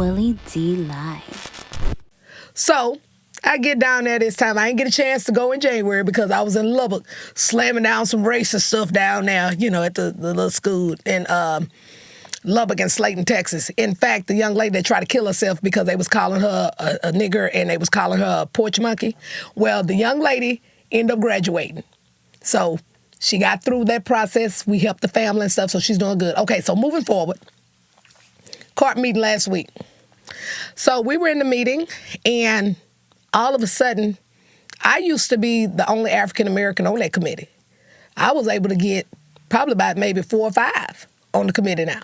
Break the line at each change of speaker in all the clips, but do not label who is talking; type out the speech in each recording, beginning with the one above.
Willie D Live.
So I get down there this time. I didn't get a chance to go in January because I was in Lubbock slamming down some racist stuff down there, you know, at the little school in Lubbock and Slayton, Texas. In fact, the young lady that tried to kill herself because they was calling her a nigger and they was calling her a porch monkey. Well, the young lady ended up graduating. So she got through that process. We helped the family and stuff, so she's doing good. Okay, so moving forward. Court meeting last week. So we were in the meeting, and all of a sudden, I used to be the only African-American on that committee. I was able to get probably about maybe 4 or 5 on the committee now.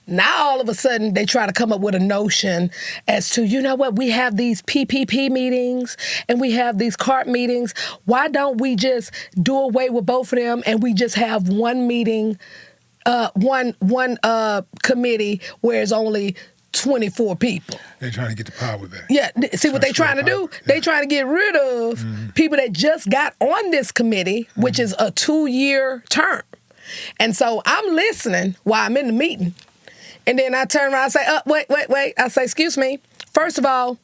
Now, all of a sudden, they try to come up with a notion as to, you know what, we have these PPP meetings and we have these CART meetings. Why don't we just do away with both of them and we just have one meeting, one committee where it's only 24 people.
They're trying to get the power back.
Yeah, see what they're trying to do? Yeah. They're trying to get rid of people that just got on this committee, which is a 2-year term. And so I'm listening while I'm in the meeting. And then I turn around and say, wait. I say, excuse me. First of all,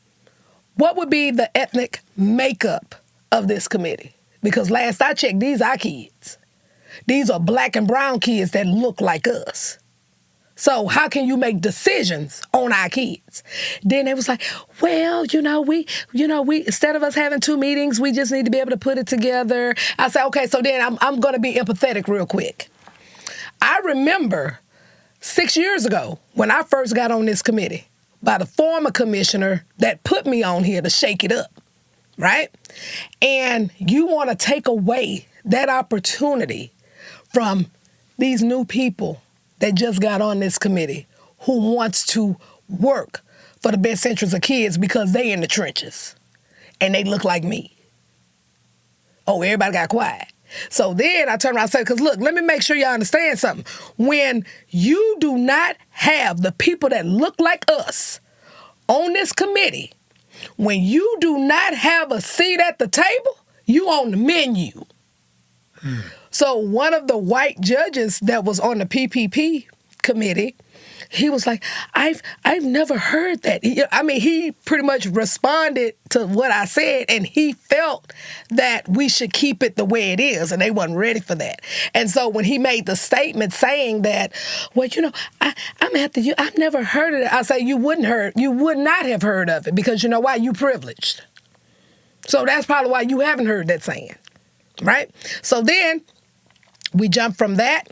what would be the ethnic makeup of this committee? Because last I checked, these are kids. These are black and brown kids that look like us. So how can you make decisions on our kids? Then they was like, well, we instead of us having 2 meetings, we just need to be able to put it together. I said, okay, so then I'm going to be empathetic real quick. I remember 6 years ago when I first got on this committee by the former commissioner that put me on here to shake it up, right? And you want to take away that opportunity from these new people that just got on this committee who wants to work for the best interests of kids because they in the trenches and they look like me. Oh, everybody got quiet. So then I turned around and said, because look, let me make sure y'all understand something. When you do not have the people that look like us on this committee, when you do not have a seat at the table, you on the menu. So one of the white judges that was on the PPP committee, he was like, I've never heard that. He pretty much responded to what I said, and he felt that we should keep it the way it is, and they wasn't ready for that. And so when he made the statement saying that, well, I'm after you, I've never heard of it. I say you would not have heard of it because you know why? You privileged. So that's probably why you haven't heard that saying, right? So then we jump from that.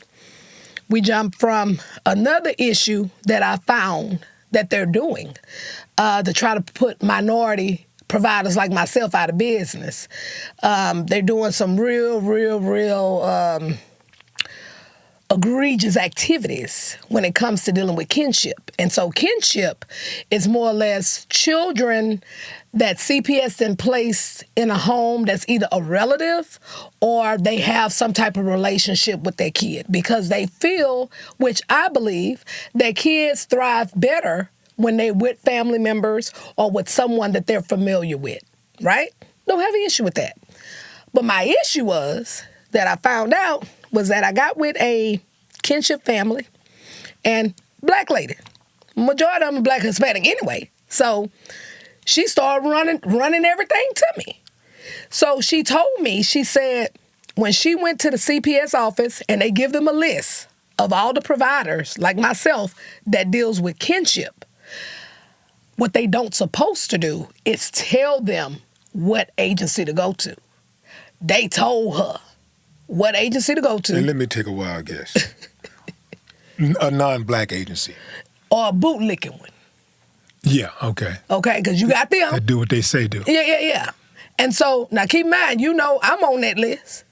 We jump from another issue that I found that they're doing to try to put minority providers like myself out of business. They're doing some real egregious activities when it comes to dealing with kinship. And so kinship is more or less children that CPS then placed in a home that's either a relative or they have some type of relationship with their kid because they feel, which I believe, that kids thrive better when they're with family members or with someone that they're familiar with, right? Don't have an issue with that. But my issue was that I found out was that I got with a kinship family and black lady. Majority of them are black Hispanic anyway. So she started running everything to me. So she told me, she said, when she went to the CPS office and they give them a list of all the providers, like myself, that deals with kinship, what they don't supposed to do is tell them what agency to go to. They told her what agency to go to.
And let me take a wild guess. A non-black agency.
Or a bootlicking one.
Yeah, okay.
Okay, because you got them.
That do what they say do.
Yeah. And so, now keep in mind, I'm on that list,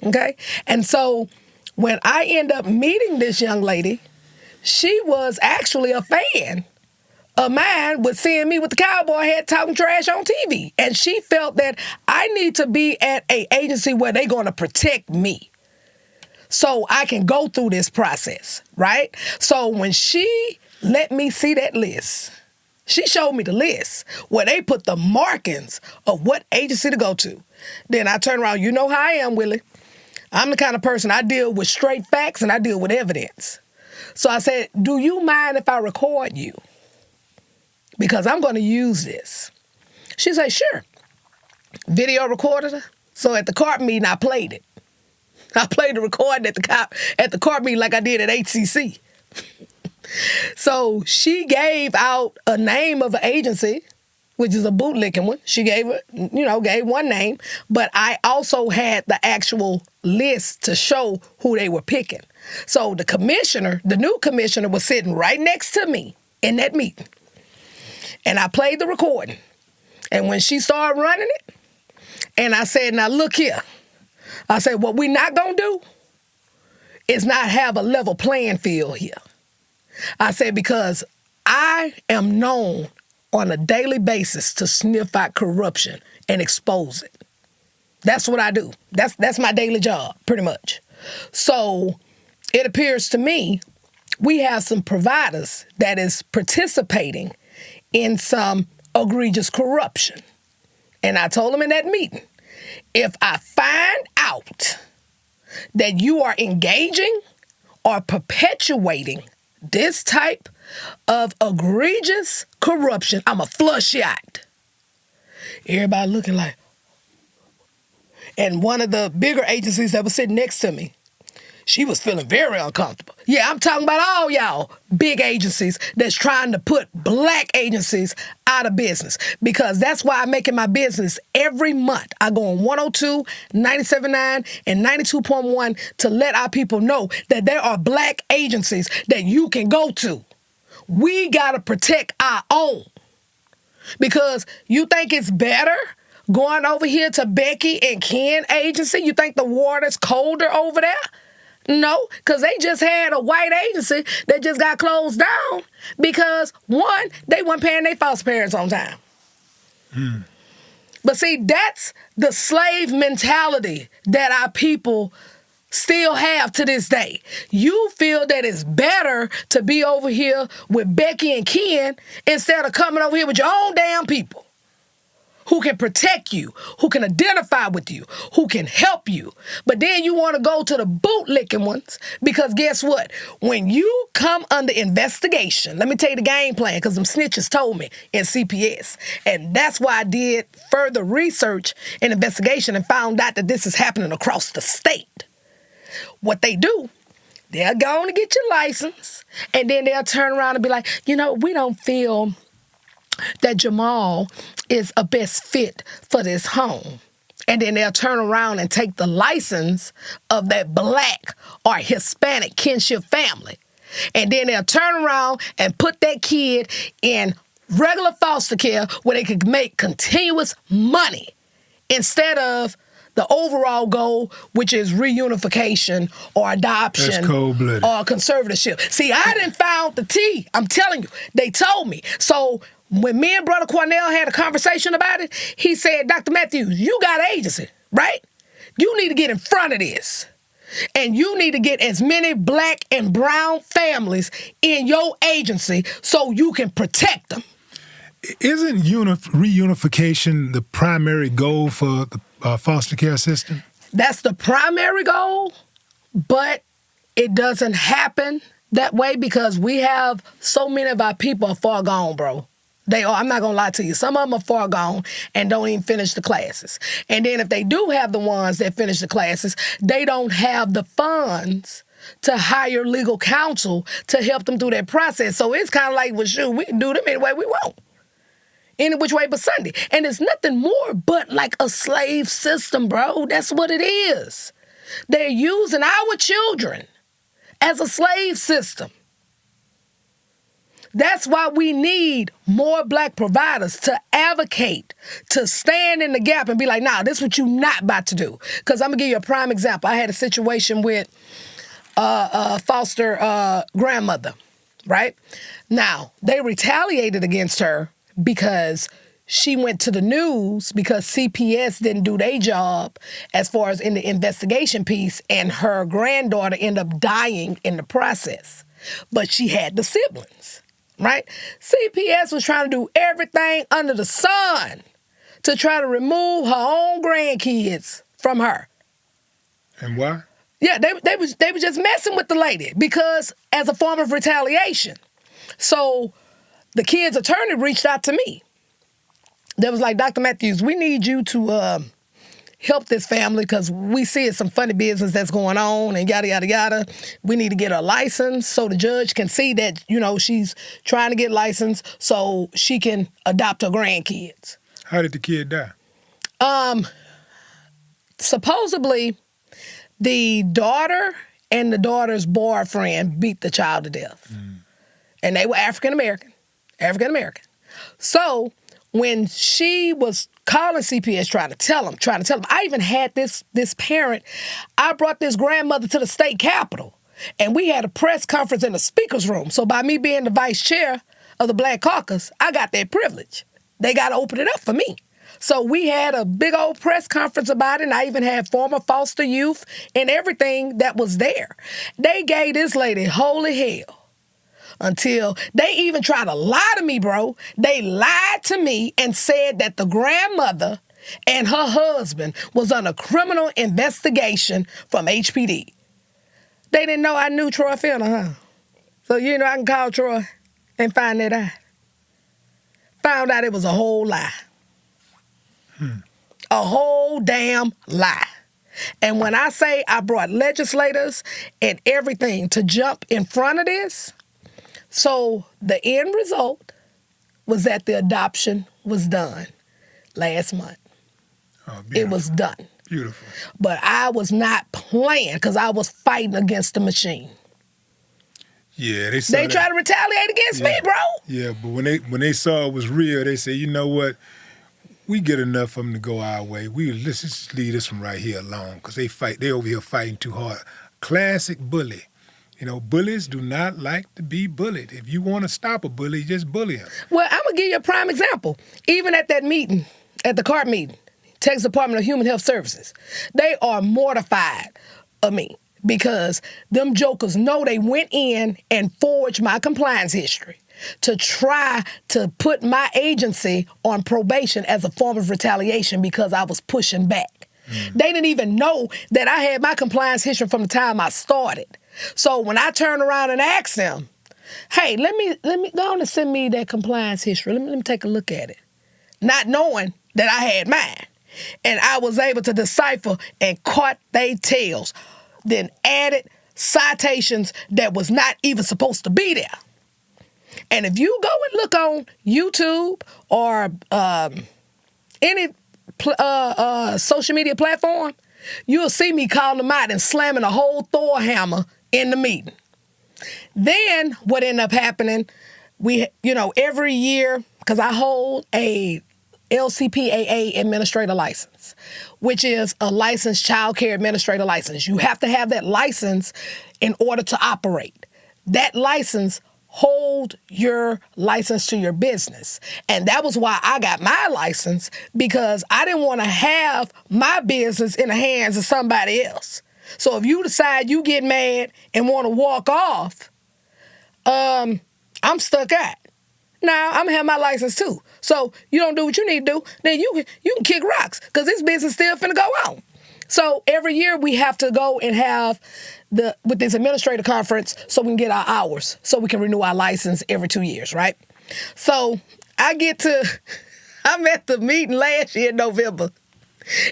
okay? And so, when I end up meeting this young lady, she was actually a fan of mine with seeing me with the cowboy hat talking trash on TV. And she felt that I need to be at an agency where they're going to protect me so I can go through this process, right? So, when she let me see that list, she showed me the list where they put the markings of what agency to go to. Then I turn around, you know how I am, Willie. I'm the kind of person, I deal with straight facts and I deal with evidence. So I said, do you mind if I record you? because I'm going to use this. She said, sure. Video recorded her. So at the CARP meeting, I played it. I played the recording at the CARP meeting like I did at HCC. So she gave out a name of an agency, which is a bootlicking one. She gave one name, but I also had the actual list to show who they were picking. So the new commissioner was sitting right next to me in that meeting. And I played the recording. And when she started running it, and I said, now look here. I said, what we not going to do is not have a level playing field here. I said, because I am known on a daily basis to sniff out corruption and expose it. That's what I do. That's my daily job, pretty much. So it appears to me we have some providers that is participating in some egregious corruption. And I told them in that meeting, if I find out that you are engaging or perpetuating this type of egregious corruption, I'm a flush you out. Everybody looking like. And one of the bigger agencies that was sitting next to me, she was feeling very uncomfortable. Yeah, I'm talking about all y'all big agencies that's trying to put black agencies out of business, because that's why I make it my business every month. I go on 102, 97.9, and 92.1 to let our people know that there are black agencies that you can go to. We got to protect our own, because you think it's better going over here to Becky and Ken agency? You think the water's colder over there? No, because they just had a white agency that just got closed down because, one, they weren't paying their foster parents on time. But see, that's the slave mentality that our people still have to this day. You feel that it's better to be over here with Becky and Ken instead of coming over here with your own damn people who can protect you, who can identify with you, who can help you. But then you want to go to the bootlicking ones, because guess what? When you come under investigation, let me tell you the game plan, because them snitches told me in CPS. And that's why I did further research and investigation and found out that this is happening across the state. What they do, they're going to get your license, and then they'll turn around and be like, we don't feel that Jamal is a best fit for this home. And then they'll turn around and take the license of that black or Hispanic kinship family. And then they'll turn around and put that kid in regular foster care where they could make continuous money instead of the overall goal, which is reunification or adoption.
That's cold-blooded.
Or conservatorship. See, I didn't found the tea. I'm telling you. They told me. So when me and Brother Cornell had a conversation about it, he said, Dr. Matthews, you got an agency, right? You need to get in front of this. And you need to get as many black and brown families in your agency so you can protect them.
Isn't reunification the primary goal for the foster care system? That's
the primary goal, but it doesn't happen that way because we have so many of our people are far gone, bro. They are. I'm not going to lie to you. Some of them are far gone and don't even finish the classes. And then if they do have the ones that finish the classes, they don't have the funds to hire legal counsel to help them through that process. So it's kind of like, well, shoot, we can do them any way we want. Any which way but Sunday. And it's nothing more but like a slave system, bro. That's what it is. They're using our children as a slave system. That's why we need more black providers to advocate, to stand in the gap and be like, nah, this is what you not about to do. Because I'm going to give you a prime example. I had a situation with a foster grandmother, right? Now, they retaliated against her because she went to the news because CPS didn't do their job as far as in the investigation piece, and her granddaughter ended up dying in the process. But she had the siblings. Right? CPS was trying to do everything under the sun to try to remove her own grandkids from her.
And why?
Yeah, they was just messing with the lady because as a form of retaliation. So the kid's attorney reached out to me. They was like, Dr. Matthews, we need you to help this family because we see it's some funny business that's going on and yada, yada, yada. We need to get her license so the judge can see that, she's trying to get licensed so she can adopt her grandkids.
How did the kid die?
Supposedly, the daughter and the daughter's boyfriend beat the child to death. And they were African-American. So when she was calling CPS trying to tell them, I even had this parent, I brought this grandmother to the state capitol, and we had a press conference in the speaker's room. So by me being the vice chair of the Black Caucus, I got that privilege. They got to open it up for me. So we had a big old press conference about it, and I even had former foster youth and everything that was there. They gave this lady holy hell until they even tried to lie to me, bro. They lied to me and said that the grandmother and her husband was under criminal investigation from HPD. They didn't know I knew Troy Finner, huh? So, I can call Troy and find that out. Found out it was a whole lie. A whole damn lie. And when I say I brought legislators and everything to jump in front of this, so the end result was that the adoption was done last month.
Oh,
it was done.
Beautiful.
But I was not playing because I was fighting against the machine.
Yeah,
they tried to retaliate against me, bro.
Yeah, but when they saw it was real, they said, you know what? We get enough of them to go our way. Let's just leave this one right here alone because they over here fighting too hard. Classic bully. Bullies do not like to be bullied. If you want to stop a bully, just bully him.
Well, I'm going to give you a prime example. Even at that meeting, at the CART meeting, Texas Department of Human Health Services, they are mortified of me because them jokers know they went in and forged my compliance history to try to put my agency on probation as a form of retaliation because I was pushing back. They didn't even know that I had my compliance history from the time I started. So when I turn around and ask them, hey, let me go on and send me that compliance history. Let me take a look at it. Not knowing that I had mine. And I was able to decipher and caught they tails, then added citations that was not even supposed to be there. And if you go and look on YouTube or any social media platform, you'll see me calling them out and slamming a whole Thor hammer in the meeting. Then what ended up happening, every year, because I hold a LCPAA administrator license, which is a licensed child care administrator license. You have to have that license in order to operate. That license hold your license to your business. And that was why I got my license, because I didn't want to have my business in the hands of somebody else. So if you decide you get mad and want to walk off, I'm stuck out. Now, I'm going to have my license too. So you don't do what you need to do, then you can kick rocks because this business still finna go on. So every year we have to go and have with this administrative conference so we can get our hours, so we can renew our license every 2 years, right? So I'm at the meeting last year in November,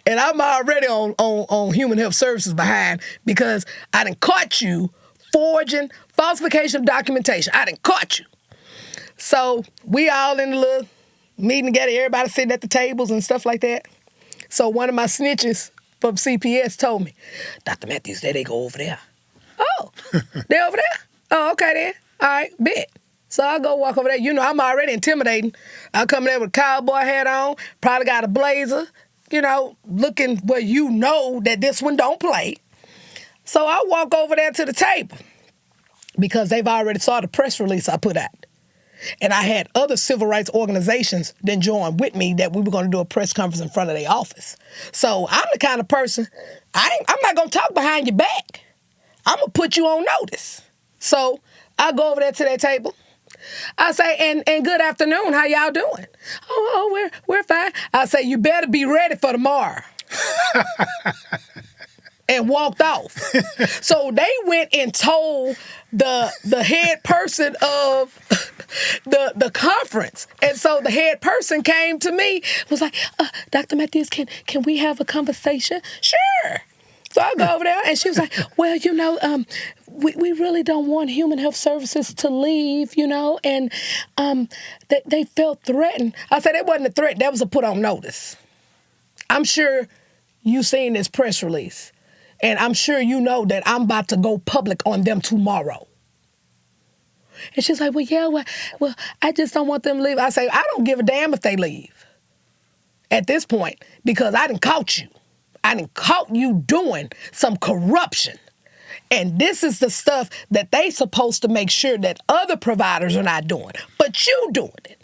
and I'm already on Human Health Services behind because I done caught you forging falsification of documentation. I done caught you. So we all in the little meeting together, everybody sitting at the tables and stuff like that. So one of my snitches from CPS told me, Dr. Matthews, there they go over there. Oh, they over there? Oh, okay then. All right, bet. So I go walk over there. I'm already intimidating. I come there with a cowboy hat on, probably got a blazer, looking where that this one don't play. So I walk over there to the table because they've already saw the press release I put out. And I had other civil rights organizations then join with me that we were going to do a press conference in front of their office. So I'm the kind of person, I'm not going to talk behind your back. I'm going to put you on notice. So I go over there to their table. I say, and good afternoon, how y'all doing? Oh, we're fine. I say, you better be ready for tomorrow. And walked off. So they went and told the head person of the conference. And so the head person came to me, was like, Dr. Matthews, can we have a conversation? Sure. So I go over there, and she was like, well, we really don't want Human Health Services to leave, and they felt threatened. I said, that wasn't a threat. That was a put on notice. I'm sure you seen this press release, and I'm sure you know that I'm about to go public on them tomorrow. And she's like, well, I just don't want them to leave. I say, I don't give a damn if they leave at this point, because I done caught you. I done caught you doing some corruption. And this is the stuff that they supposed to make sure that other providers are not doing. But you doing it.